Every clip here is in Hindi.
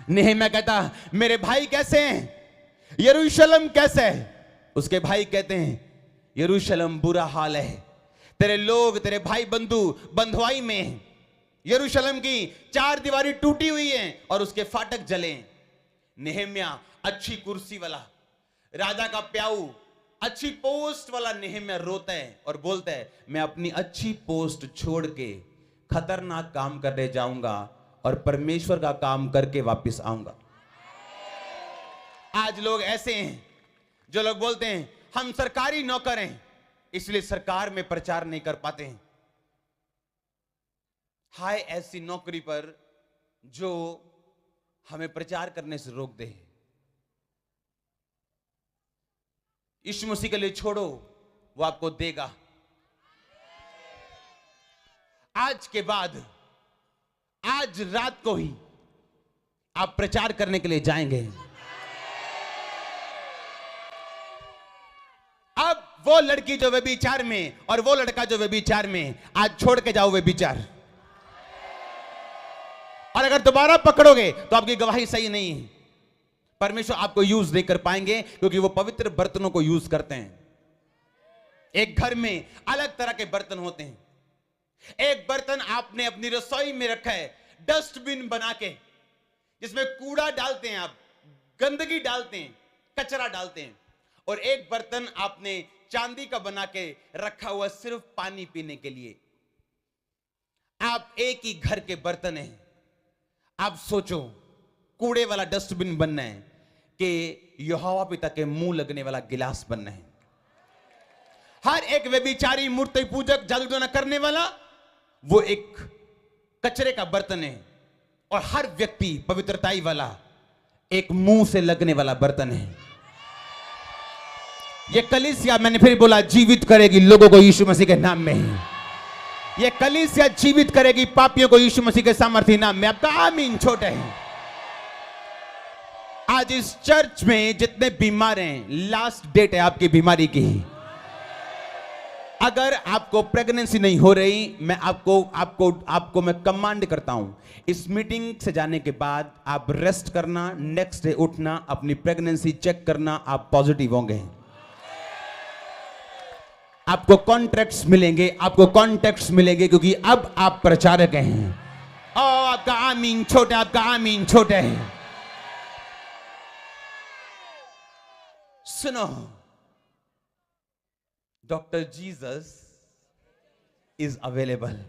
नेहम्या कहता, मेरे भाई कैसे हैं, यरूशलेम कैसे है? उसके भाई कहते हैं, यरूशलेम बुरा हाल है, तेरे लोग, तेरे भाई बंधु बंधुआई में हैं। यरूशलेम की चार दीवारी टूटी हुई है और उसके फाटक जले हैं। नेहम्या अच्छी कुर्सी वाला, राजा का प्याऊ, अच्छी पोस्ट वाला नेहम्या रोता है और बोलता है, मैं अपनी अच्छी पोस्ट छोड़ के खतरनाक काम करने जाऊंगा और परमेश्वर का काम करके वापस आऊंगा। आज लोग ऐसे हैं जो लोग बोलते हैं हम सरकारी नौकर हैं, इसलिए सरकार में प्रचार नहीं कर पाते हैं। हाय ऐसी नौकरी पर जो हमें प्रचार करने से रोक दे। यीशु मसीह के लिए छोड़ो, वो आपको देगा। आज के बाद, आज रात को ही आप प्रचार करने के लिए जाएंगे। अब वो लड़की जो व्यभिचार में और वो लड़का जो व्यभिचार में, आज छोड़ के जाओ व्यभिचार। और अगर दोबारा पकड़ोगे तो आपकी गवाही सही नहीं है। परमेश्वर आपको यूज नहीं कर पाएंगे क्योंकि वो पवित्र बर्तनों को यूज करते हैं। एक घर में अलग तरह के बर्तन होते हैं। एक बर्तन आपने अपनी रसोई में रखा है, डस्टबिन बना के, जिसमें कूड़ा डालते हैं, आप गंदगी डालते हैं, कचरा डालते हैं। और एक बर्तन आपने चांदी का बना के रखा हुआ सिर्फ पानी पीने के लिए। आप एक ही घर के बर्तन हैं। आप सोचो, कूड़े वाला डस्टबिन बनना है कि यहोवा पिता के मुंह लगने वाला गिलास बनना है। हर एक व्यभिचारी, मूर्ति पूजक, जादू टोना करने वाला वो एक कचरे का बर्तन है। और हर व्यक्ति पवित्रताई वाला एक मुंह से लगने वाला बर्तन है। ये कलीसिया, मैंने फिर बोला, जीवित करेगी लोगों को यीशु मसीह के नाम में। ये कलीसिया जीवित करेगी पापियों को यीशु मसीह के सामर्थ्य नाम में। आपका आमीन छोटा है। आज इस चर्च में जितने बीमार हैं, लास्ट डेट है आपकी बीमारी की। अगर आपको प्रेगनेंसी नहीं हो रही, मैं आपको मैं कमांड करता हूं, इस मीटिंग से जाने के बाद आप रेस्ट करना, नेक्स्ट डे उठना, अपनी प्रेगनेंसी चेक करना, आप पॉजिटिव होंगे। आपको कॉन्ट्रैक्ट्स मिलेंगे, आपको कॉन्टैक्ट्स मिलेंगे, क्योंकि अब आप प्रचारक हैं। ओ आपका आमीन छोटा, आपका आमीन छोटा है। सुनो, doctor Jesus is available.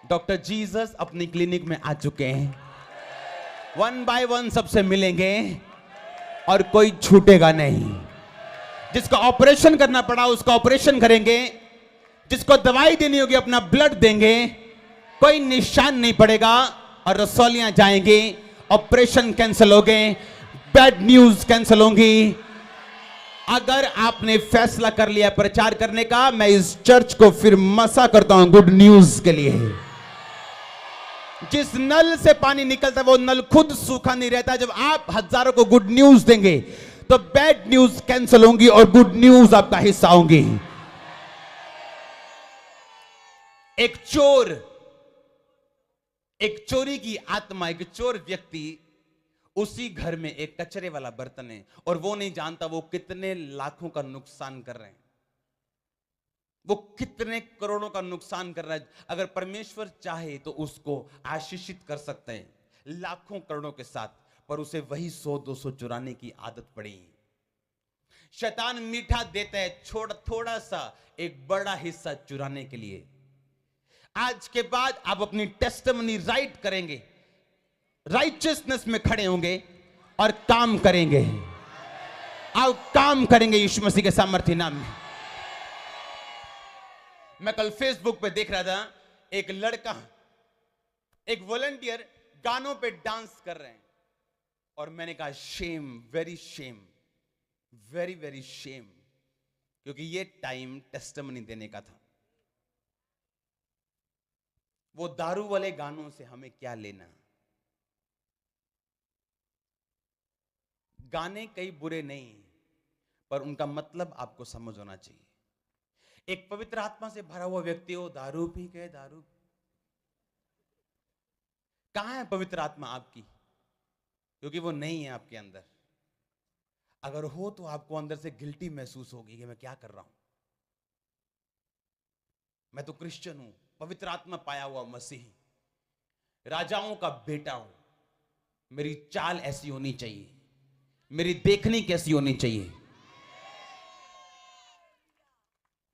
Doctor Jesus अपनी क्लिनिक में आ चुके हैं। 1 बाय 1 सबसे मिलेंगे और कोई छूटेगा नहीं। जिसको ऑपरेशन करना पड़ा उसका ऑपरेशन करेंगे, जिसको दवाई देनी होगी अपना ब्लड देंगे, कोई निशान नहीं पड़ेगा। और रसौलियां जाएंगे, ऑपरेशन कैंसिल हो गए, बैड न्यूज कैंसिल होंगी। अगर आपने फैसला कर लिया प्रचार करने का, मैं इस चर्च को फिर मसा करता हूं गुड न्यूज के लिए। जिस नल से पानी निकलता है वो नल खुद सूखा नहीं रहता। जब आप हजारों को गुड न्यूज देंगे तो बैड न्यूज कैंसिल होंगी और गुड न्यूज आपका हिस्सा होंगी। एक चोर, एक चोरी की आत्मा, एक चोर व्यक्ति उसी घर में एक कचरे वाला बर्तन है और वो नहीं जानता वो कितने लाखों का नुकसान कर रहे हैं, वो कितने करोड़ों का नुकसान कर रहा है। अगर परमेश्वर चाहे तो उसको आशीषित कर सकते हैं लाखों करोड़ों के साथ, पर उसे वही 100-200 चुराने की आदत पड़ी। शैतान मीठा देता है थोड़ा सा एक बड़ा हिस्सा चुराने के लिए। आज के बाद आप अपनी टेस्टिमनी राइट करेंगे, राइचियसनेस में खड़े होंगे और काम करेंगे। आप काम करेंगे यीशु मसीह के सामर्थ्य नाम में। मैं कल फेसबुक पे देख रहा था, एक लड़का, एक वॉलंटियर गानों पे डांस कर रहे हैं और मैंने कहा shame, very shame, very very shame, क्योंकि ये टाइम टेस्टिमनी देने का था। वो दारू वाले गानों से हमें क्या लेना। गाने कई बुरे नहीं, पर उनका मतलब आपको समझ होना चाहिए। एक पवित्र आत्मा से भरा हुआ व्यक्ति हो, दारू पी के दारू, कहां है पवित्र आत्मा आपकी? क्योंकि वो नहीं है आपके अंदर। अगर हो तो आपको अंदर से गिल्टी महसूस होगी कि मैं क्या कर रहा हूं। मैं तो क्रिश्चियन हूं, पवित्र आत्मा पाया हुआ मसीही, राजाओं का बेटा हूं, मेरी चाल ऐसी होनी चाहिए, मेरी देखनी कैसी होनी चाहिए,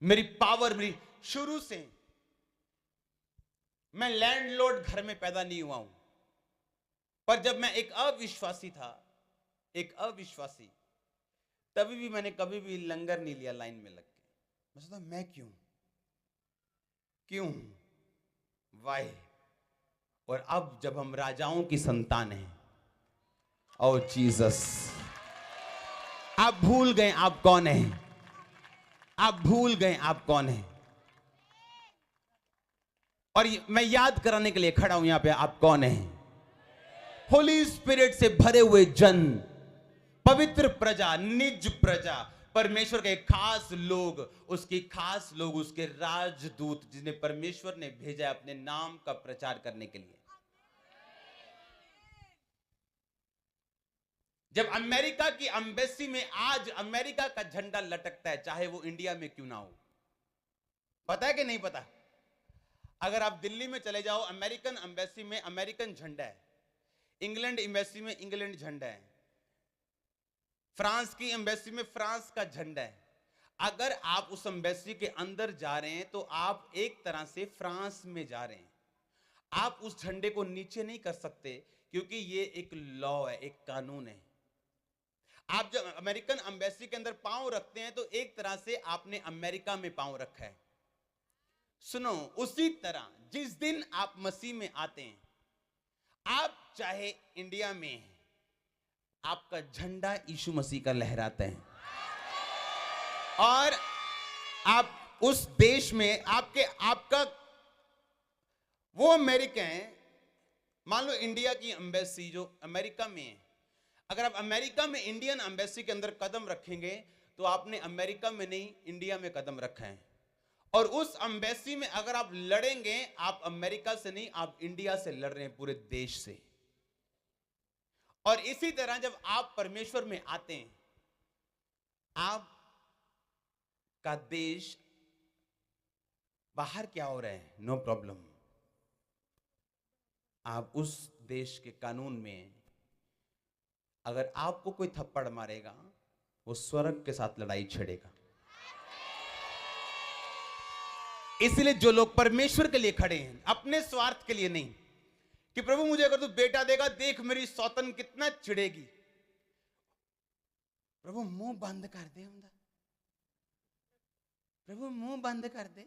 मेरी पावर, मेरी शुरू से मैं लैंडलॉर्ड घर में पैदा नहीं हुआ हूं, पर जब मैं एक अविश्वासी था, एक अविश्वासी, तभी भी मैंने कभी भी लंगर नहीं लिया लाइन में लग के। मैं सोचता मैं क्यों वाई। और अब जब हम राजाओं की संतान हैं, ओ जीसस, आप भूल गए आप कौन हैं, आप भूल गए आप कौन हैं। और मैं याद कराने के लिए खड़ा हूं यहां पे, आप कौन हैं। होली स्पिरिट से भरे हुए जन, पवित्र प्रजा, निज प्रजा, परमेश्वर के खास लोग, उसके राजदूत, जिन्हें परमेश्वर ने भेजा अपने नाम का प्रचार करने के लिए। जब अमेरिका की एम्बेसी में आज अमेरिका का झंडा लटकता है, चाहे वो इंडिया में क्यों ना हो, पता है कि नहीं पता। अगर आप दिल्ली में चले जाओ, अमेरिकन एम्बेसी में अमेरिकन झंडा है, इंग्लैंड एम्बेसी में इंग्लैंड झंडा है, फ्रांस की एम्बेसी में फ्रांस का झंडा है। अगर आप उस एम्बेसी के अंदर जा रहे हैं तो आप एक तरह से फ्रांस में जा रहे हैं। आप उस झंडे को नीचे नहीं कर सकते, क्योंकि ये एक लॉ है, एक कानून है। आप जब अमेरिकन एम्बेसी के अंदर पांव रखते हैं तो एक तरह से आपने अमेरिका में पांव रखा है। सुनो, उसी तरह जिस दिन आप मसीह में आते हैं, आप चाहे इंडिया में हैं, आपका झंडा यीशु मसीह का लहराता है। और आप उस देश में आपका वो अमेरिका है। मान लो इंडिया की एम्बेसी जो अमेरिका में है, अगर आप अमेरिका में इंडियन एम्बेसी के अंदर कदम रखेंगे तो आपने अमेरिका में नहीं, इंडिया में कदम रखा है। और उस एम्बेसी में अगर आप लड़ेंगे, आप अमेरिका से नहीं, आप इंडिया से लड़ रहे हैं, पूरे देश से। और इसी तरह जब आप परमेश्वर में आते हैं, आप का देश बाहर क्या हो रहा है, नो प्रॉब्लम। आप उस देश के कानून में, अगर आपको कोई थप्पड़ मारेगा, वो स्वर्ग के साथ लड़ाई छेड़ेगा। इसलिए जो लोग परमेश्वर के लिए खड़े हैं, अपने स्वार्थ के लिए नहीं, कि प्रभु मुझे अगर तू बेटा देगा, देख मेरी सौतन कितना चिढ़ेगी, प्रभु मुंह बंद कर दे, प्रभु मुंह बंद कर दे।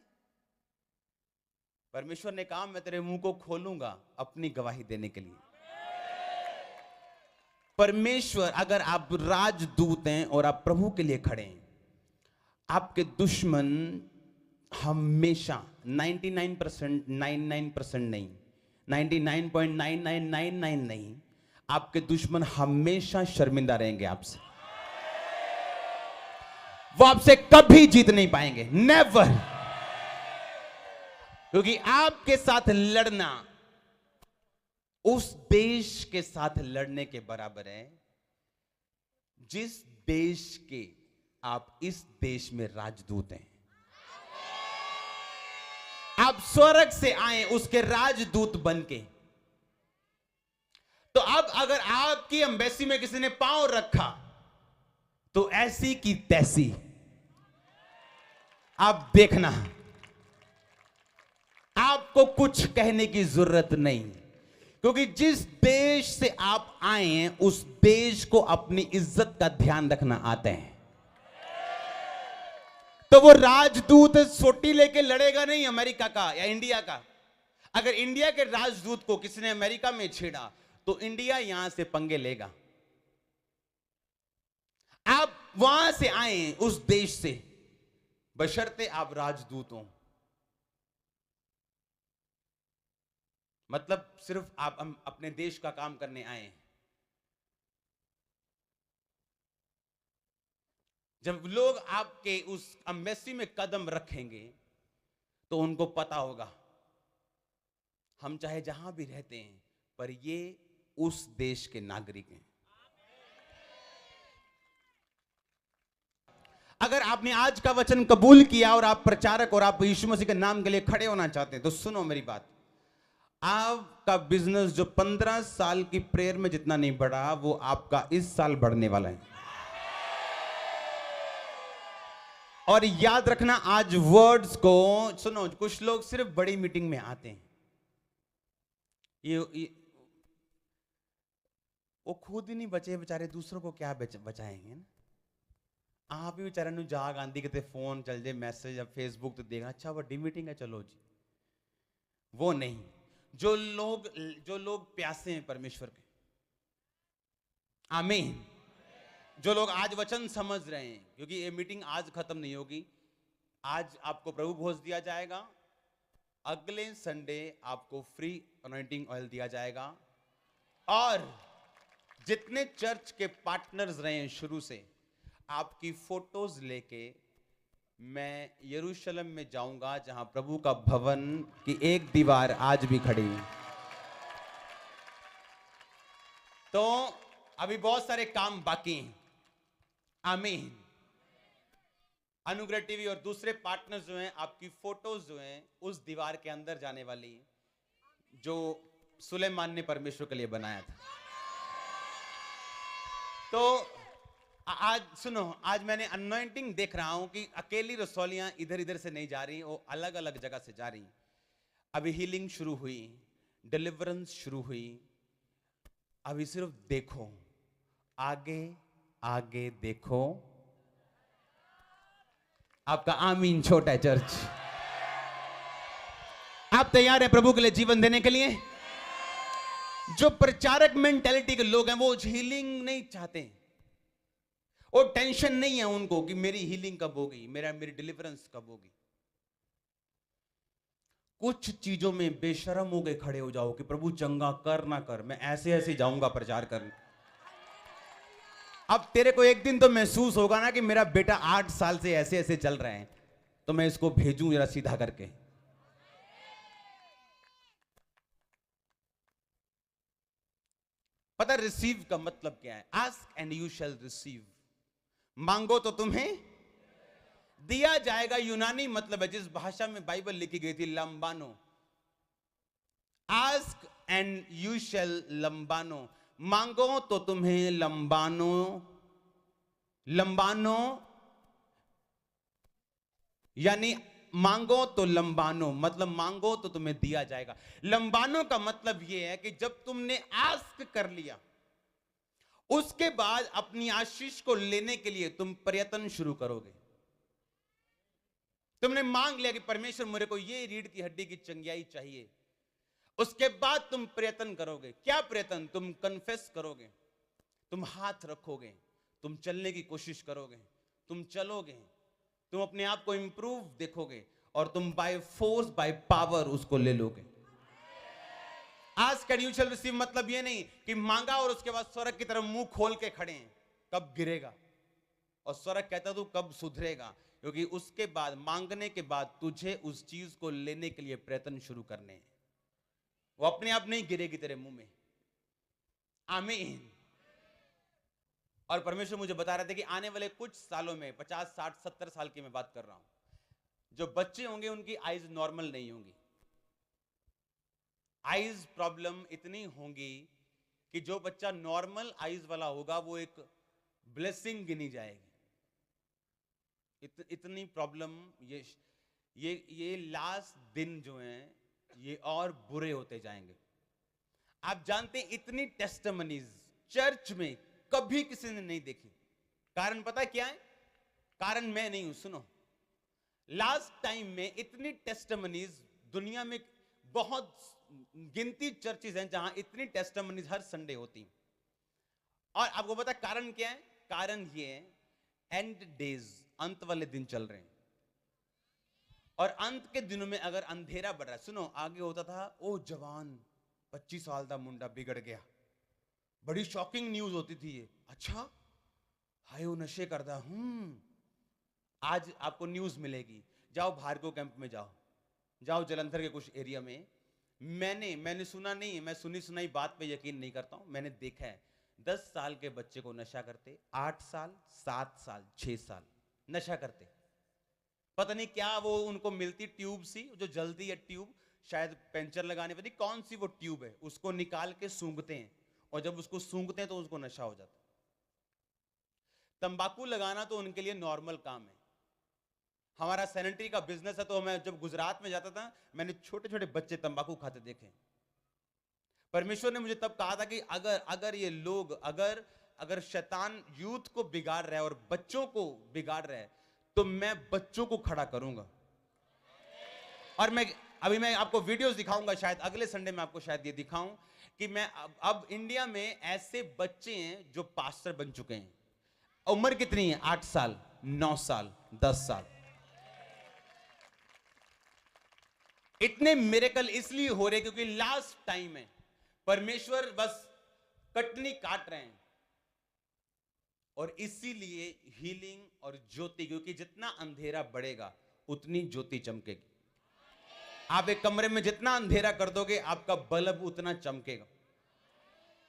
परमेश्वर ने कहा मैं तेरे मुंह को खोलूंगा अपनी गवाही देने के लिए। परमेश्वर, अगर आप राजदूत हैं और आप प्रभु के लिए खड़े हैं, आपके दुश्मन हमेशा 99% 99% नहीं, 99.9999 नहीं, आपके दुश्मन हमेशा शर्मिंदा रहेंगे आपसे। वो आपसे कभी जीत नहीं पाएंगे, नेवर। क्योंकि आपके साथ लड़ना उस देश के साथ लड़ने के बराबर है जिस देश के आप इस देश में राजदूत हैं। आप स्वर्ग से आए उसके राजदूत बनके। तो अब अगर आपकी एम्बेसी में किसी ने पांव रखा तो ऐसी की तैसी आप देखना, आपको कुछ कहने की जरूरत नहीं, क्योंकि जिस देश से आप आए हैं उस देश को अपनी इज्जत का ध्यान रखना आता है। तो वो राजदूत सोटी लेके लड़ेगा नहीं अमेरिका का या इंडिया का। अगर इंडिया के राजदूत को किसी ने अमेरिका में छेड़ा तो इंडिया यहां से पंगे लेगा। आप वहां से आए उस देश से, बशर्ते आप राजदूत हो, मतलब सिर्फ आप अपने देश का काम करने आए। जब लोग आपके उस एम्बेसी में कदम रखेंगे तो उनको पता होगा हम चाहे जहां भी रहते हैं पर ये उस देश के नागरिक हैं। अगर आपने आज का वचन कबूल किया और आप प्रचारक और आप यीशु मसीह के नाम के लिए खड़े होना चाहते हैं तो सुनो मेरी बात। आपका बिजनेस जो 15 साल की प्रेयर में जितना नहीं बढ़ा वो आपका इस साल बढ़ने वाला है। और याद रखना आज वर्ड्स को सुनो, कुछ लोग सिर्फ बड़ी मीटिंग में आते हैं, ये वो खुद ही नहीं बचे बेचारे, दूसरों को क्या बचाएंगे ना। आप ही बेचारे नु जाग आंदी कितने फोन चल जाए मैसेज या फेसबुक तो देखा अच्छा बड़ी मीटिंग है चलो जी, वो नहीं। जो लोग प्यासे हैं परमेश्वर के, आमीन। जो लोग आज वचन समझ रहे हैं, क्योंकि ये मीटिंग आज खत्म नहीं होगी। आज आपको प्रभु भोज दिया जाएगा, अगले संडे आपको फ्री अनॉइंटिंग ऑयल दिया जाएगा। और जितने चर्च के पार्टनर्स रहे हैं शुरू से, आपकी फोटोज लेके मैं यरूशलेम में जाऊंगा जहां प्रभु का भवन की एक दीवार आज भी खड़ी है। तो अभी बहुत सारे काम बाकी हैं, आमीन। अनुग्रह टीवी और दूसरे पार्टनर्स जो हैं, आपकी फोटोज जो हैं उस दीवार के अंदर जाने वाली जो सुलेमान ने परमेश्वर के लिए बनाया था। तो आज सुनो, आज मैंने अनॉइंटिंग देख रहा हूं कि अकेली रसौलियां इधर इधर से नहीं जा रही, वो अलग अलग जगह से जा रही। अभी हीलिंग शुरू हुई, डिलीवरेंस शुरू हुई। अभी सिर्फ देखो, आगे आगे देखो। आपका आमीन छोटा है चर्च। आप तैयार हैं प्रभु के लिए जीवन देने के लिए? जो प्रचारक मेंटेलिटी के लोग हैं वो हीलिंग नहीं चाहते, वो टेंशन नहीं है उनको कि मेरी हीलिंग कब होगी, मेरी डिलीवरेंस कब होगी। कुछ चीजों में बेशर्म हो गए खड़े हो जाओ कि प्रभु चंगा कर ना कर, मैं ऐसे ऐसे जाऊंगा प्रचार करने। अब तेरे को एक दिन तो महसूस होगा ना कि मेरा बेटा 8 साल से ऐसे ऐसे चल रहे हैं, तो मैं इसको भेजूं जरा सीधा करके। पता रिसीव का मतलब क्या है? Ask and you shell receive. मांगो तो तुम्हें दिया जाएगा। यूनानी मतलब है, जिस भाषा में बाइबल लिखी गई थी, लंबानो। आस्क एंड यू शैल लंबानो। मांगो तो तुम्हें लंबानो। लंबानो यानी मांगो तो लंबानो, मतलब मांगो तो तुम्हें दिया जाएगा। लंबानो का मतलब यह है कि जब तुमने आस्क कर लिया, उसके बाद अपनी आशीष को लेने के लिए तुम प्रयत्न शुरू करोगे। तुमने मांग लिया कि परमेश्वर मेरे को ये रीढ़ की हड्डी की चंगियाई चाहिए, उसके बाद तुम प्रयत्न करोगे। क्या प्रयत्न? तुम कन्फेस करोगे, तुम हाथ रखोगे, तुम चलने की कोशिश करोगे, तुम चलोगे, तुम अपने आप को इंप्रूव देखोगे और तुम बाय फोर्स बाय पावर उसको ले लोगे। Ask and you shell receive मतलब ये नहीं कि मांगा और उसके बाद स्वर्ग की तरफ मुंह खोल के खड़े हैं कब गिरेगा, और स्वर्ग कहता तू कब सुधरेगा, क्योंकि उसके बाद मांगने के बाद तुझे उस चीज को लेने के लिए प्रयत्न शुरू करने हैं। वो अपने आप नहीं गिरेगी तेरे मुंह में। आमीन। और परमेश्वर मुझे बता रहे थे कि आने वाले कुछ सालों में, 50 60 70 साल की मैं बात कर रहा हूं, जो बच्चे होंगे उनकी आईज नॉर्मल नहीं होंगी। आईज प्रॉब्लम इतनी होंगी कि जो बच्चा नॉर्मल आईज वाला होगा वो एक ब्लेसिंग गिनी जाएगी। इतनी प्रॉब्लम ये लास्ट दिन जो हैं ये और बुरे होते जाएंगे। आप जानते हैं इतनी टेस्टिमनीज चर्च में कभी किसी ने नहीं देखी। कारण पता है क्या है? कारण मैं नहीं हूं, सुनो। लास्ट टाइम में इतनी टेस्टिमनीज दुनिया में बहुत गिनती चर्चेज हैं जहां इतनी टेस्टिमनीज हर संडे होती। और आपको पता है कारण क्या है? कारण ये है एंड डेज, अंत वाले दिन चल रहे हैं। और अंत के दिनों में अगर अंधेरा बढ़ रहा है, सुनो, आगे होता था ओ जवान 25 साल का मुंडा बिगड़ गया, बड़ी शॉकिंग न्यूज होती थी ये। अच्छा हाय वो नशे करता। आज आपको न्यूज मिलेगी, जाओ भार्गव कैंप में जाओ, जाओ जलंधर के कुछ एरिया में। मैंने सुना नहीं, मैं सुनी सुनाई बात पे यकीन नहीं करता हूं, मैंने देखा है 10 साल के बच्चे को नशा करते, 8 साल 7 साल 6 साल नशा करते। पता नहीं क्या वो उनको मिलती ट्यूब सी जो जलती है, ट्यूब शायद पंचर लगाने, पता नहीं कौन सी वो ट्यूब है, उसको निकाल के सूंघते हैं, और जब उसको सूंघते हैं तो उसको नशा हो जाता है। तंबाकू लगाना तो उनके लिए नॉर्मल काम है। हमारा सैनिटरी का बिजनेस है, तो मैं जब गुजरात में जाता था मैंने छोटे छोटे बच्चे तंबाकू खाते देखे। परमेश्वर ने मुझे तब कहा था कि अगर ये लोग अगर शैतान यूथ को बिगाड़ रहा है और बच्चों को बिगाड़ रहा है, तो मैं बच्चों को खड़ा करूंगा। और मैं आपको वीडियोस दिखाऊंगा, शायद अगले संडे में आपको शायद ये दिखाऊं कि मैं अब इंडिया में ऐसे बच्चे हैं जो पास्टर बन चुके हैं। उम्र कितनी है? 8 साल, 9 साल, 10 साल। इतने मिरेकल इसलिए हो रहे क्योंकि लास्ट टाइम है, परमेश्वर बस कटनी काट रहे हैं। और इसीलिए हीलिंग और ज्योति, क्योंकि जितना अंधेरा बढ़ेगा उतनी ज्योति चमकेगी। आप एक कमरे में जितना अंधेरा कर दोगे आपका बल्ब उतना चमकेगा।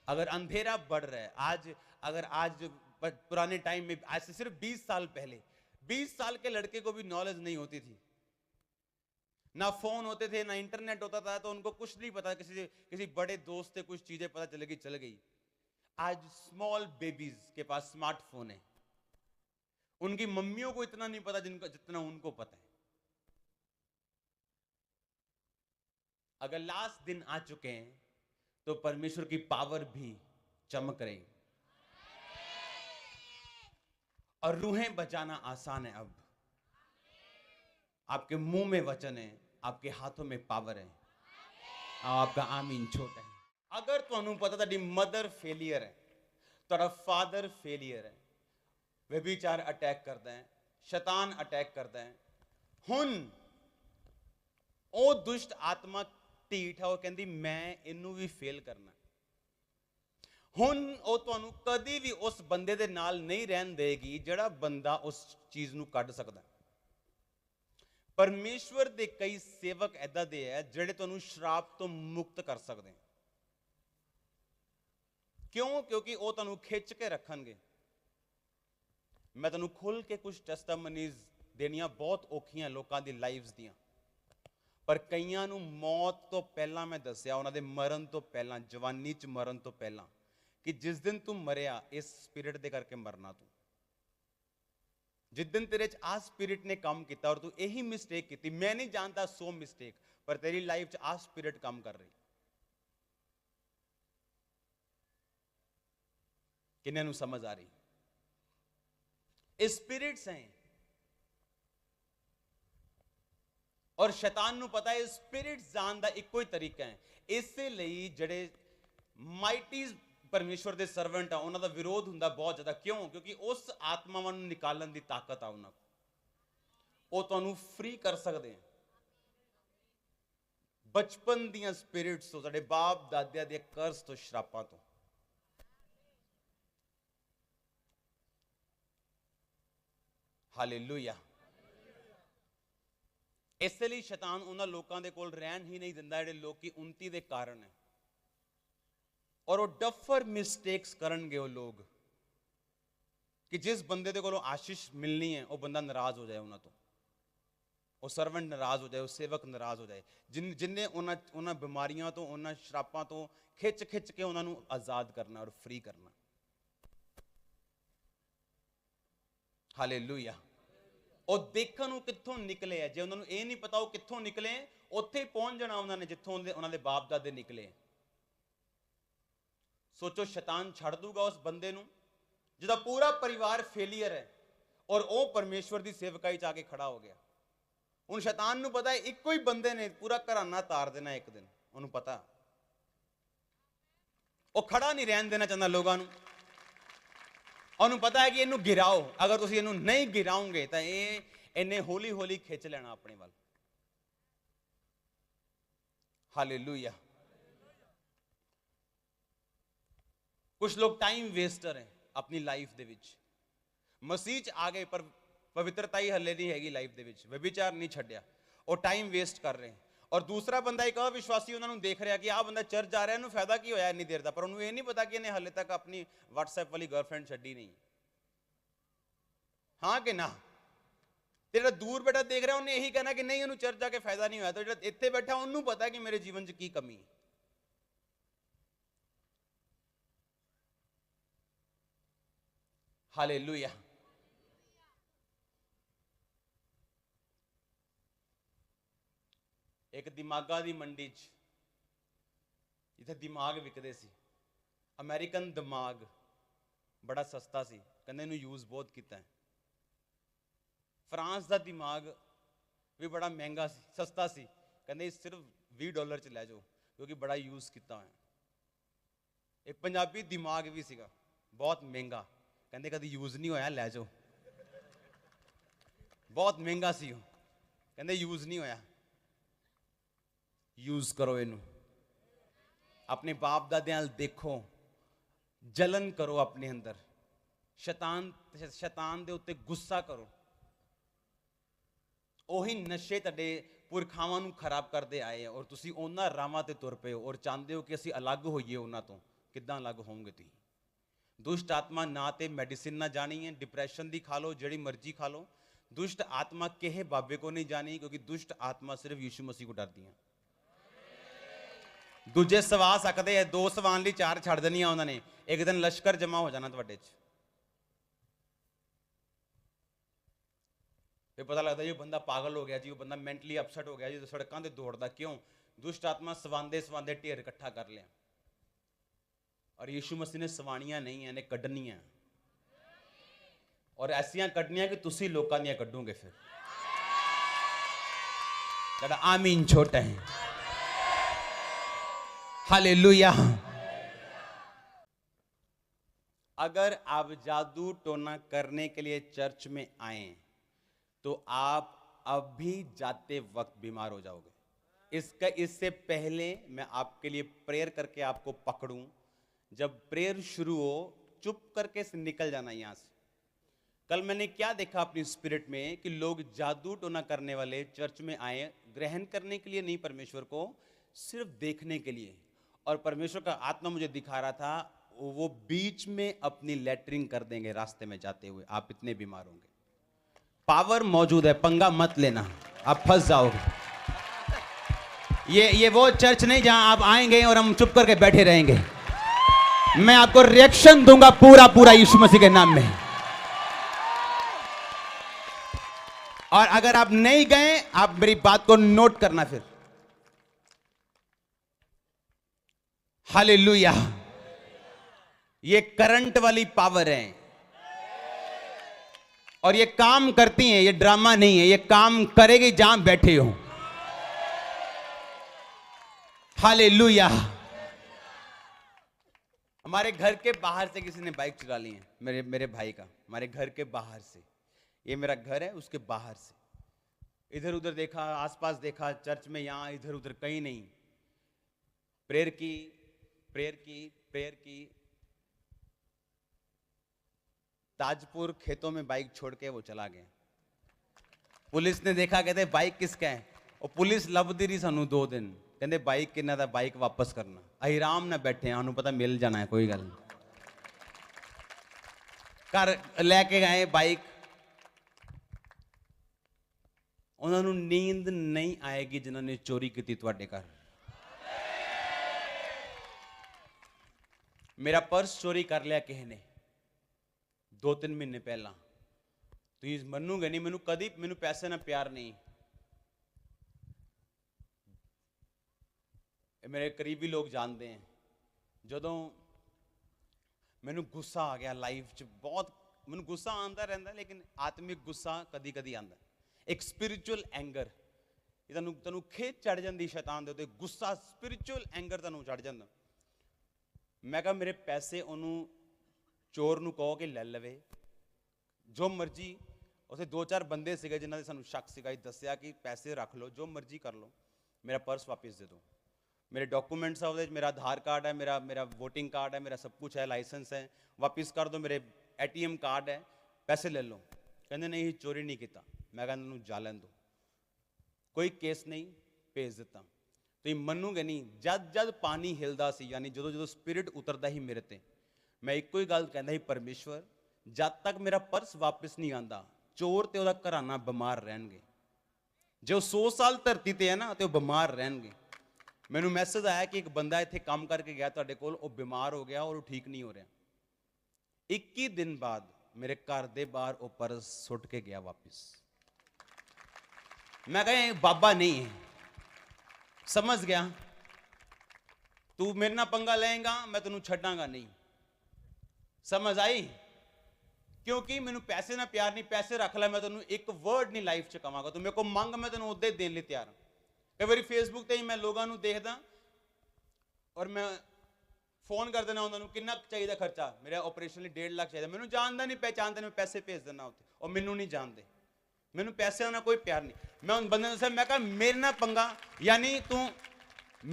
अगर अंधेरा बढ़ रहा है, आज पुराने टाइम में, आज से सिर्फ 20 साल पहले 20 साल के लड़के को भी नॉलेज नहीं होती थी, ना फोन होते थे, ना इंटरनेट होता था, तो उनको कुछ नहीं पता। किसी बड़े दोस्त से कुछ चीजें पता चलेगी, चल गई। आज स्मॉल बेबीज के पास स्मार्टफोन है, उनकी मम्मियों को इतना नहीं पता जितना उनको पता है। अगर लास्ट दिन आ चुके हैं तो परमेश्वर की पावर भी चमक रही, और रूहें बचाना आसान है। अब आपके मुंह में वचन है, आपके हाथों में पावर है, आपका आमीन छोटा है। अगर तुहानू पता ताडी मदर फेलियर है, तुहाडा फादर फेलियर है, व्यभिचार अटैक करता है, शैतान अटैक करता है, हुन ओ दुष्ट आत्मा ढीठ है और कहती मैं इनू भी फेल करना। हुन ओ तुहानू कदी भी उस बंदे दे नाल नहीं रहन देगी जिहड़ा बंदा उस चीज नू कढ सकदा। परमेश्वर दे कई सेवक ऐदा दे है जिहड़े तुहानू श्राप तो मुक्त कर सकते हैं। क्यों? क्योंकि वो तुहानू खिंच के रखणगे। मैं तुहानू खुल के कुछ टेस्टामनीज देनियां बहुत औखियां लोकां दी लाइव्स दियां, पर कईयां नू मौत तो पहला मैं दस्या, उन्हां दे मरण तो पहला, जवानी च मरण तो पहला, कि जिस दिन तू मरिया इस स्पिरिट दे करके मरना। तू जिस दिन तेरे च आ स्पिरिट ने काम किया और तू यही मिस्टेक की, मैं नहीं जानता 100 मिस्टेक, पर तेरी लाइफ च आ स्पिरिट काम कर रही। किन्ने नू समझ आ रही? स्पिरिट्स हैं, और शैतान नू पता है स्पिरिट्स जान दा इक्को ही तरीका है। इसलिए जड़े माइटी परमेश्वर दे सर्वेंट आ उन्हां दा विरोध हुंदा बहुत ज्यादा। क्यों? क्योंकि उस आत्मावां नू निकालन दी ताकत आ उन्हां को। वो तुहानू फ्री कर सकते हैं बचपन दियां स्पिरिट्स तो, साडे बाप दादिया दे कर्स तो, श्रापां तो। हालेलुया। इसलिए शैतान उन्हां लोकां दे कोल रहन ही नहीं दिंदा जिहड़े लोग की उन्नति दे कारण है, और वो डफर मिस्टेक्स करनगे वो लोग कि जिस बंदे दे कोलों आशीष मिलनी है वो बंदा नाराज हो जाए उन्हां तो, वो सर्वेंट नाराज हो जाए, वो सेवक नाराज हो जाए, जिन्हें उन्हां बीमारियां तो, उन्हां श्रापां तो खिच खिच के उन्हां नू आजाद करना और फ्री करना। हालेलुया। और देखण नू कित्थों निकले है, जे उन्हां नू ये नहीं पता वो कित्थों निकले, उत्थे पहुंच जाना उन्होंने जित्थों उन्हां दे बाप दादे निकले। सोचो शैतान छड़ दूगा उस बंदे नू जिसका पूरा परिवार फेलियर है, और वो परमेश्वर की सेवकाई च आके खड़ा हो गया। उन शैतान नू पता है एक ही बंदे ने पूरा घराना तार देना एक दिन, उन्होंने पता, वो खड़ा नहीं रहन देना चाहता लोगों नू। उन्होंने पता है कि इनू गिराओ, अगर तुम इनू नहीं गिराओगे तो ये इन्हें हौली हौली खिंच लेना अपने वाल। हालेलुया। कुछ लोग टाइम वेस्टर हैं अपनी लाइफ दे विच, मसीह च आ गए पर पवित्रता ही हले नहीं हैगी लाइफ दे विच, व्यभिचार नहीं छड्या, और टाइम वेस्ट कर रहे हैं। और दूसरा बंदा एक अविश्वासी उन्होंने देख रहा कि आ बंदा चर्च जा रहा है, इन्हें फायदा की होया इन्नी देर का, पर उन्होंने ये नहीं पता कि इन्हें हले तक अपनी व्हाट्सएप वाली गर्लफ्रेंड छड्डी नहीं। हाँ कि ना? ਤੇ ਜਿਹੜਾ ਦੂਰ ਬੈਠਾ ਦੇਖ ਰਿਹਾ ਉਹਨੇ ਇਹੀ ਕਹਿਣਾ ਕਿ ਨਹੀਂ ਉਹਨੂੰ ਚਰਚ ਜਾ ਕੇ ਫਾਇਦਾ ਨਹੀਂ ਹੋਇਆ, ਤੇ ਜਿਹੜਾ ਇੱਥੇ ਬੈਠਾ ਉਹਨੂੰ ਪਤਾ ਕਿ ਮੇਰੇ ਜੀਵਨ 'ਚ ਕੀ ਕਮੀ ਹੈ। ਹਾਲੇਲੂਇਆ। ਇੱਕ ਦਿਮਾਗਾਂ ਦੀ ਮੰਡੀ 'ਚ ਜਿੱਥੇ ਦਿਮਾਗ ਵਿਕਦੇ ਸੀ, ਅਮਰੀਕਨ ਦਿਮਾਗ ਬੜਾ ਸਸਤਾ ਸੀ, ਕਹਿੰਦੇ ਇਹਨੂੰ ਯੂਜ਼ ਬਹੁਤ ਕੀਤਾ ਹੈ। ਫਰਾਂਸ ਦਾ ਦਿਮਾਗ ਵੀ ਬੜਾ ਮਹਿੰਗਾ ਸੀ, ਸਸਤਾ ਸੀ, ਕਹਿੰਦੇ ਸਿਰਫ $20 ਚ ਲੈ ਜਾਓ ਕਿਉਂਕਿ ਬੜਾ ਯੂਜ਼ ਕੀਤਾ ਹੋਇਆ। ਇੱਕ ਪੰਜਾਬੀ ਦਿਮਾਗ ਵੀ ਸੀਗਾ ਬਹੁਤ ਮਹਿੰਗਾ, ਕਹਿੰਦੇ ਕਦੀ ਯੂਜ਼ ਨਹੀਂ ਹੋਇਆ ਲੈ ਜਾਓ, ਬਹੁਤ ਮਹਿੰਗਾ ਸੀ ਉਹ, ਕਹਿੰਦੇ ਯੂਜ਼ ਨਹੀਂ ਹੋਇਆ। ਯੂਜ਼ ਕਰੋ ਇਹਨੂੰ, ਆਪਣੇ ਬਾਪ ਦਾਦਿਆਂ ਨਾਲ ਦੇਖੋ, ਜਲਨ ਕਰੋ ਆਪਣੇ ਅੰਦਰ, ਸ਼ੈਤਾਨ ਦੇ ਉੱਤੇ ਗੁੱਸਾ ਕਰੋ। ਉਹੀ ਨਸ਼ੇ ਤੁਹਾਡੇ ਪੁਰਖਾਵਾਂ ਨੂੰ ਖਰਾਬ ਕਰਦੇ ਆਏ ਆ ਔਰ ਤੁਸੀਂ ਉਹਨਾਂ ਰਾਵਾਂ ਤੇ ਤੁਰ ਪਏ ਹੋ ਔਰ ਚਾਹੁੰਦੇ ਹੋ ਕਿ ਅਸੀਂ ਅਲੱਗ ਹੋਈਏ ਉਹਨਾਂ ਤੋਂ। ਕਿੱਦਾਂ ਅਲੱਗ ਹੋਵੋਗੇ ਤੁਸੀਂ? ਦੁਸ਼ਟ ਆਤਮਾ ਨਾ ਤੇ ਮੈਡੀਸਿਨ ਨਾ ਜਾਣੀ ਹੈ, ਡਿਪਰੈਸ਼ਨ ਦੀ ਖਾ ਲਓ, ਜਿਹੜੀ ਮਰਜ਼ੀ ਖਾ ਲਓ। ਦੁਸ਼ਟ ਆਤਮਾ ਕਿਸੇ ਬਾਬੇ को नहीं जानी, क्योंकि दुष्ट आत्मा सिर्फ यीशु मसीह को डरती है। ਦੂਜੇ ਸਵਾ ਸਕਦੇ ਆ, ਦੋ ਸਵਾਨ ਲਈ ਚਾਰ ਛੱਡ ਦੇਣੀਆਂ ਉਹਨਾਂ ਨੇ, ਇੱਕ ਦਿਨ ਲਸ਼ਕਰ ਜਮਾ ਹੋ ਜਾਣਾ ਤੁਹਾਡੇ 'ਚ। ਇਹ ਪਤਾ ਲੱਗਦਾ ਜੀ ਉਹ ਬੰਦਾ ਪਾਗਲ ਹੋ ਗਿਆ ਜੀ, ਉਹ ਬੰਦਾ ਮੈਂਟਲੀ ਅਪਸੈਟ ਹੋ ਗਿਆ ਜੀ, ਸੜਕਾਂ ਤੇ ਦੌੜਦਾ ਕਿਉਂ? ਦੁਸ਼ਟ ਆਤਮਾ ਸਵਾਂਦੇ ਸਵਾਂਦੇ ਢੇਰ ਇਕੱਠਾ ਕਰ ਲਿਆ ਔਰ ਯੀਸ਼ੂ ਮਸੀਹ ਨੇ ਸਵਾਣੀਆਂ ਨਹੀਂ, ਇਹਨੇ ਕੱਢਣੀਆਂ ਔਰ ਐਸੀਆਂ ਕੱਢਣੀਆਂ ਕਿ ਤੁਸੀਂ ਲੋਕਾਂ ਦੀਆਂ ਕੱਢੋਗੇ। ਫਿਰ ਤੁਹਾਡਾ ਆਮੀਨ ਛੋਟਾ ਹੈ। हालेलुया। अगर आप जादू टोना करने के लिए चर्च में आए तो आप अभी जाते वक्त बीमार हो जाओगे। इससे पहले मैं आपके लिए प्रेयर करके आपको पकड़ूं, जब प्रेयर शुरू हो चुप करके से निकल जाना यहाँ से। कल मैंने क्या देखा अपनी स्पिरिट में कि लोग जादू टोना करने वाले चर्च में आए ग्रहण करने के लिए नहीं, परमेश्वर को सिर्फ देखने के लिए। और परमेश्वर का आत्मा मुझे दिखा रहा था वो बीच में अपनी लेटरिंग कर देंगे रास्ते में जाते हुए, आप इतने बीमार होंगे। पावर मौजूद है, पंगा मत लेना, आप फंस जाओगे। ये वो चर्च नहीं जहां आप आएंगे और हम चुप करके बैठे रहेंगे। मैं आपको रिएक्शन दूंगा पूरा पूरा यीशु मसीह के नाम में। और अगर आप नहीं गए, आप मेरी बात को नोट करना फिर। हालेलुया। ये करंट वाली पावर है और ये काम करती हैं, ये ड्रामा नहीं है, ये काम करेगी जहां बैठे हो। हालेलुया। हमारे घर के बाहर से किसी ने बाइक चुरा ली है, मेरे भाई का, हमारे घर के बाहर से। ये मेरा घर है, उसके बाहर से इधर उधर देखा, आसपास देखा, चर्च में यहां इधर उधर कहीं नहीं। प्रेयर की, ताजपुर खेतों में बाइक छोड़ के वो चला गया। पुलिस ने देखा, कहते बाइक किसका है, और पुलिस लभदी रही सानू 2 दिन, कहते बाइक किन्ना दा, बाइक वापस करना। अहिराम ना बैठे, सानू पता मिल जाना है, कोई गल नहीं। घर लैके गए बाइक, उन्होंने नींद नहीं आएगी जिन्होंने चोरी की तुहाडे घर। मेरा पर्स चोरी कर लिया किसी ने 2-3 महीने पहला। तुसीं मन्नोगे नहीं, मैनू पैसे ना प्यार नहीं। मेरे करीबी लोग जानते हैं, जदों मैनू गुस्सा आ गया लाइफ च, बहुत मैनू गुस्सा आता रहता, लेकिन आत्मिक गुस्सा कदी कदी आता, एक स्पिरिचुअल एंगर। तैनू खेत चढ़ जाती शैतान दे उत्ते, गुस्सा स्पिरिचुअल एंगर तैनू चढ़ जाता। मैं कहा मेरे पैसे उन्होंने चोर नू कहो कि ले लवे, जो मर्जी। उसे 2-4 बंदे सीगे जिन्होंने सानू शक सीगा, दसिया कि पैसे रख लो, जो मर्जी कर लो, मेरा पर्स वापस दे दो। मेरे डॉक्यूमेंट्स है, मेरा आधार कार्ड है, मेरा वोटिंग कार्ड है, मेरा सब कुछ है, लाइसेंस है, वापस कर दो। मेरे ATM कार्ड है, पैसे ले लो। कहते नहीं चोरी नहीं किया। मैं कहता जा लैन दो, कोई केस नहीं, भेज दिता। तो मनोगे नहीं, जद पानी हिलदा सी, यानी जो स्पिरिट उतरदा ही मेरे ते, मैं एको ही गल कहंदा ही, परमेश्वर जद तक मेरा पर्स वापस नहीं आता, चोर ते ਉਹਦਾ ਘਰਾਨਾ ਬਿਮਾਰ ਰਹਿਣਗੇ। जो 100 साल ਧਰਤੀ ਤੇ ਹੈ ਨਾ ਤੇ ਉਹ ਬਿਮਾਰ ਰਹਿਣਗੇ। ਮੈਨੂੰ ਮੈਸੇਜ ਆਇਆ ਕਿ ਇੱਕ ਬੰਦਾ ਇੱਥੇ ਕੰਮ ਕਰਕੇ ਗਿਆ ਤੁਹਾਡੇ ਕੋਲ, ਉਹ ਬਿਮਾਰ ਹੋ ਗਿਆ ਔਰ ਉਹ ਠੀਕ ਨਹੀਂ ਹੋ ਰਿਹਾ। 21 दिन बाद ਮੇਰੇ ਘਰ ਦੇ ਬਾਹਰ ਉਹ ਪਰਸ ਸੁੱਟ ਕੇ ਗਿਆ ਵਾਪਿਸ। मैं कहा बाबा नहीं है, समझ गया, तू मेरे ना पंगा लेगा मैं तेन छड़ांगा नहीं। समझ आई? क्योंकि मैनू पैसे ना प्यार नहीं, पैसे रख ला, मैं तेन एक वर्ड नहीं लाइफ च कहांगा, तू मेरे को मंग मैं तेन उदे देने लिए तैयार। कई बार फेसबुक ते मैं लोगों को देखदा और मैं फोन कर देना उन्होंने कितना चाहिए खर्चा, मेरा ऑपरेशन लिए 1.5 लाख चाहिए, मैनू जानता नहीं पहचानते, मैं पैसे भेज देना उत्ते और मैनू नहीं जानते, मैनू पैसे का कोई प्यार नहीं। मैं उन बंदे से मैं कहा मेरे ना पंगा, यानी तू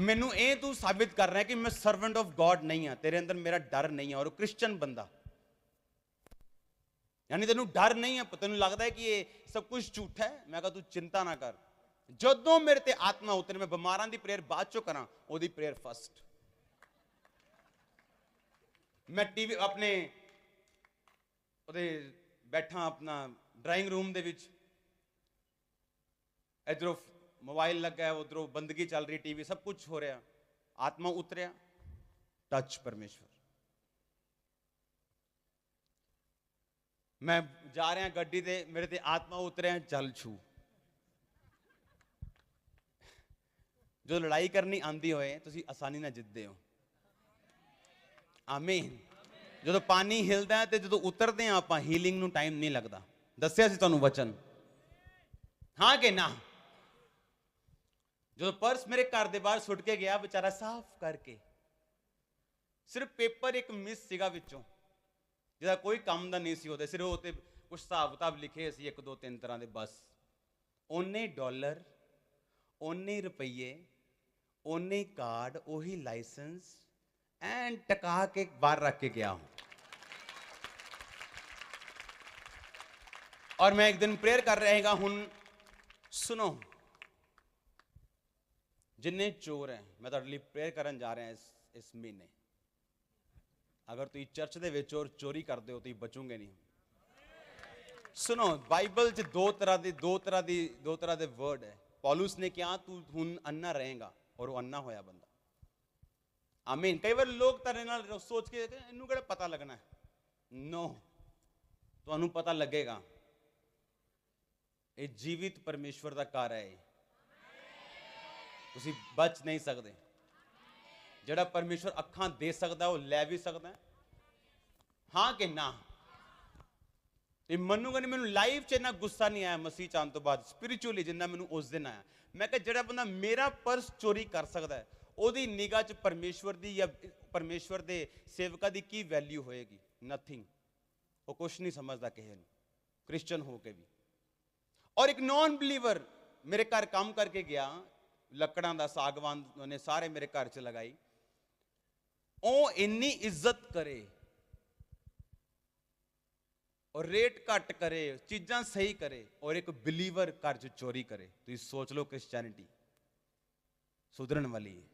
मैनू ये तू साबित कर रहा है कि मैं सर्वेंट ऑफ गॉड नहीं हाँ, तेरे अंदर मेरा डर नहीं है। और क्रिश्चियन बंदा यानी तेन डर नहीं है, तेन लगता है कि ये सब कुछ झूठा है। मैं कहा तू चिंता ना कर, जदों मेरे ते आत्मा उतरे, मैं बीमारां दी प्रेयर बाद चो करा, ओदी प्रेयर फर्स्ट। मैं टीवी अपने बैठा अपना ड्राइंग रूम दे विच, इधरों मोबाइल लगा है, उधरों बंदगी चल रही, टीवी सब कुछ हो रहा, आत्मा उतरिया, टच परमेश्वर। मैं जा रहा गड्डी ते, मेरे ते आत्मा उतरिया, चल छू। जो लड़ाई करनी आंदी होए तुसी आसानी ना जितदे हो। आमीन। जो पानी हिलदा है ते जो उतरते हैं आप, हीलिंग नू टाइम नहीं लगता। दस्या सी तुहानू वचन, हाँ कि ना? जो पर्स मेरे घर के बाहर सुट के गया बेचारा साफ करके, सिर्फ पेपर एक मिस सीगा विचों, जिहदा कोई काम दा नहीं सी होते, सिर्फ उत्ते कुछ हिसाब किताब लिखे सी 1 2 3 तरह के, बस ओने डॉलर, ओने रुपये, ओने कार्ड, ओही लाइसेंस एंड टका के बाहर रख के गया हूं। और मैं एक दिन प्रेयर कर रहेगा हूं, सुनो जिन्ने चोर हैं, मैं तुहाडे लई प्रेयर करन जा रहा है इस महीने। अगर तुम चर्च दे विच चोरी करते हो तो बचोगे नहीं। सुनो बाइबल च दो तरह दे वर्ड है। पौलुस ने कहा तू हुण अन्ना रहेगा, और वो अन्ना होया बंदा। आमीन। कई बार लोग तेरे नाल सोच के इनू किहड़ा पता लगना है, नो, तुहानू पता लगेगा। ये जीवित परमेश्वर का घर है, तुसी बच नहीं सकते। जिहड़ा परमेश्वर अखां दे सकता वो लै भी सकता है, हाँ कि ना? ये मनूगा नहीं, मैनू लाइफ च इन्ना गुस्सा नहीं आया मसीह चाहन तो बाद स्पिरिचुअली जिन्ना मैनू उस दिन आया। मैं कहा जिहड़ा बंदा मेरा पर्स चोरी कर सकता है, ओदी निगाह च परमेश्वर दी या परमेश्वर दे सेवका दी की वैल्यू होएगी? नथिंग। वो कुछ नहीं समझदा किसी नूं, क्रिश्चियन हो के भी। और एक नॉन बिलीवर मेरे घर काम करके गया, लकड़ां दा सागवान उन्हें सारे मेरे घर च लगाई, ओ इन्नी इज्जत करे और रेट घट करे, चीज़ां सही करे, और एक बिलीवर घर च चोरी करे। तो ये सोच लो क्रिश्चियनिटी सुधरन वाली है।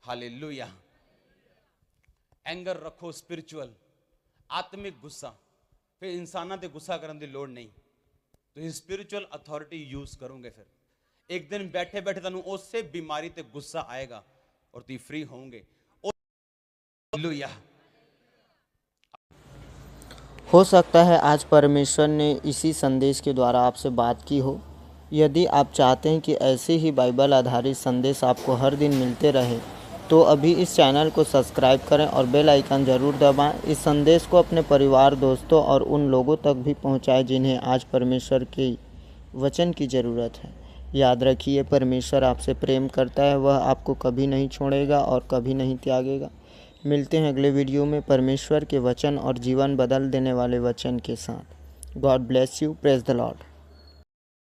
हालेलुया। एंगर रखो, स्पिरिचुअल आत्मिक गुस्सा, फिर इंसाना ते गुस्सा करने की लोड़ नहीं। तो ये स्पिरिचुअल अथॉरिटी यूज करोगे, फिर एक दिन बैठे बैठे तुहानू उससे बीमारी ते गुस्सा आएगा और तुम फ्री होंगे। हालेलुया। हो सकता है आज परमेश्वर ने इसी संदेश के द्वारा आपसे बात की हो। यदि आप चाहते हैं कि ऐसे ही बाइबल आधारित संदेश आपको हर दिन मिलते रहे, तो अभी इस चैनल को सब्सक्राइब करें और बेल आइकन ज़रूर दबाएं। इस संदेश को अपने परिवार, दोस्तों और उन लोगों तक भी पहुंचाएं जिन्हें आज परमेश्वर के वचन की ज़रूरत है। याद रखिए, परमेश्वर आपसे प्रेम करता है, वह आपको कभी नहीं छोड़ेगा और कभी नहीं त्यागेगा। मिलते हैं अगले वीडियो में परमेश्वर के वचन और जीवन बदल देने वाले वचन के साथ। God bless you. Praise the Lord.